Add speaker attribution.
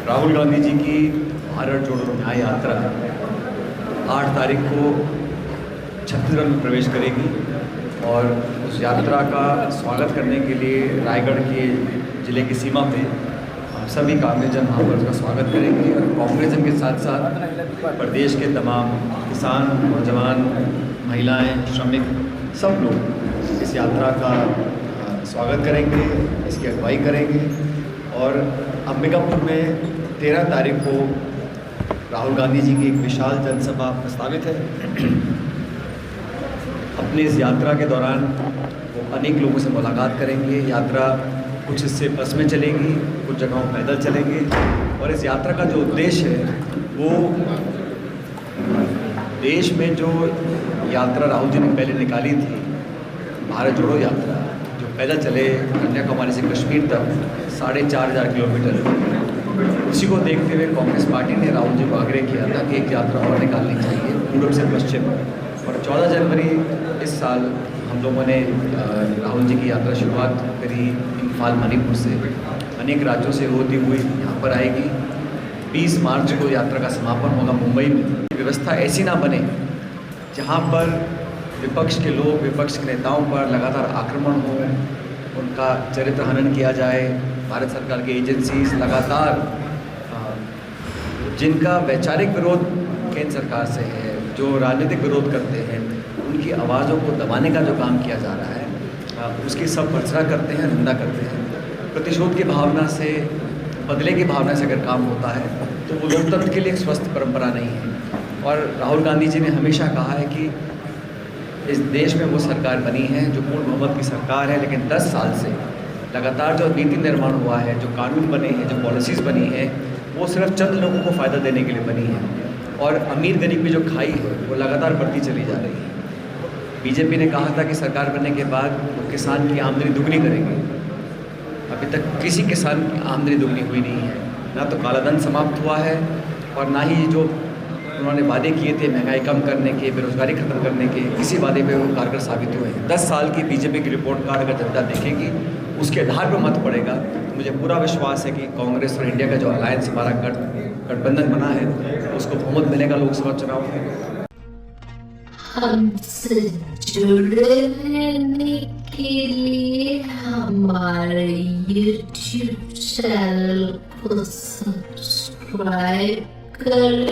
Speaker 1: राहुल गांधी जी की भारत जोड़ो न्याय यात्रा 8 तारीख को छत्तीसगढ़ में प्रवेश करेगी और उस यात्रा का स्वागत करने के लिए रायगढ़ के ज़िले की सीमा पे हम सभी कांग्रेसजन वहाँ पर उसका स्वागत करेंगे। और कांग्रेसजन के साथ साथ प्रदेश के तमाम किसान, नौजवान, महिलाएं, श्रमिक सब लोग इस यात्रा का स्वागत करेंगे, इसकी अगुवाई करेंगे। और अंबिकापुर में 13 तारीख को राहुल गांधी जी की एक विशाल जनसभा प्रस्तावित है। अपनी इस यात्रा के दौरान वो अनेक लोगों से मुलाकात करेंगे। यात्रा कुछ हिस्से बस में चलेगी, कुछ जगहों पैदल चलेंगे। और इस यात्रा का जो उद्देश्य है वो देश में जो यात्रा राहुल जी ने पहले निकाली थी, भारत जोड़ो यात्रा, जो पैदल चले कन्याकुमारी से कश्मीर तक 4,500 किलोमीटर, उसी को देखते हुए कांग्रेस पार्टी ने राहुल जी को आग्रह किया था कि एक यात्रा और निकालनी चाहिए पूर्व से पश्चिम। और 14 जनवरी इस साल हम लोगों ने राहुल जी की यात्रा शुरुआत करी इम्फाल, मणिपुर से। अनेक राज्यों से होती हुई यहाँ पर आएगी। 20 मार्च को यात्रा का समापन होगा मुंबई में। व्यवस्था ऐसी ना बने जहाँ पर विपक्ष के लोग, विपक्ष के नेताओं पर लगातार आक्रमण हो, उनका चरित्र हनन किया जाए। भारत सरकार की एजेंसीज लगातार जिनका वैचारिक विरोध केंद्र सरकार से है, जो राजनीतिक विरोध करते हैं, उनकी आवाज़ों को दबाने का जो काम किया जा रहा है, उसकी सब भर्त्सना करते हैं, निंदा करते हैं। प्रतिशोध की भावना से, बदले की भावना से अगर काम होता है तो वो लोकतंत्र के लिए एक स्वस्थ परंपरा नहीं है। और राहुल गांधी जी ने हमेशा कहा है कि इस देश में वो सरकार बनी है जो पूर्ण बहुमत की सरकार है, लेकिन 10 साल से लगातार जो नीति निर्माण हुआ है, जो कानून बने हैं, जो पॉलिसीज़ बनी हैं, वो सिर्फ चंद लोगों को फ़ायदा देने के लिए बनी है। और अमीर गरीब की जो खाई है वो लगातार बढ़ती चली जा रही है। बीजेपी ने कहा था कि सरकार बनने के बाद वो किसान की आमदनी दुगनी करेंगे। अभी तक किसी किसान की आमदनी दुगनी हुई नहीं है। ना तो कालाधन समाप्त हुआ है और ना ही जो उन्होंने वादे किए थे महंगाई कम करने के, बेरोजगारी खत्म करने के, किसी वादे पे वो कारगर साबित हुए हैं। 10 साल की बीजेपी की रिपोर्ट कार्ड अगर जनता देखेगी, उसके आधार पर मत पड़ेगा। तो मुझे पूरा विश्वास है कि कांग्रेस और इंडिया का जो अलायंस हमारा गठबंधन बना है, उसको बहुमत मिलेगा लोकसभा चुनाव में।
Speaker 2: हमसे जुड़े रहने के लिए हमारे YouTube चैनल को सब्सक्राइब करें।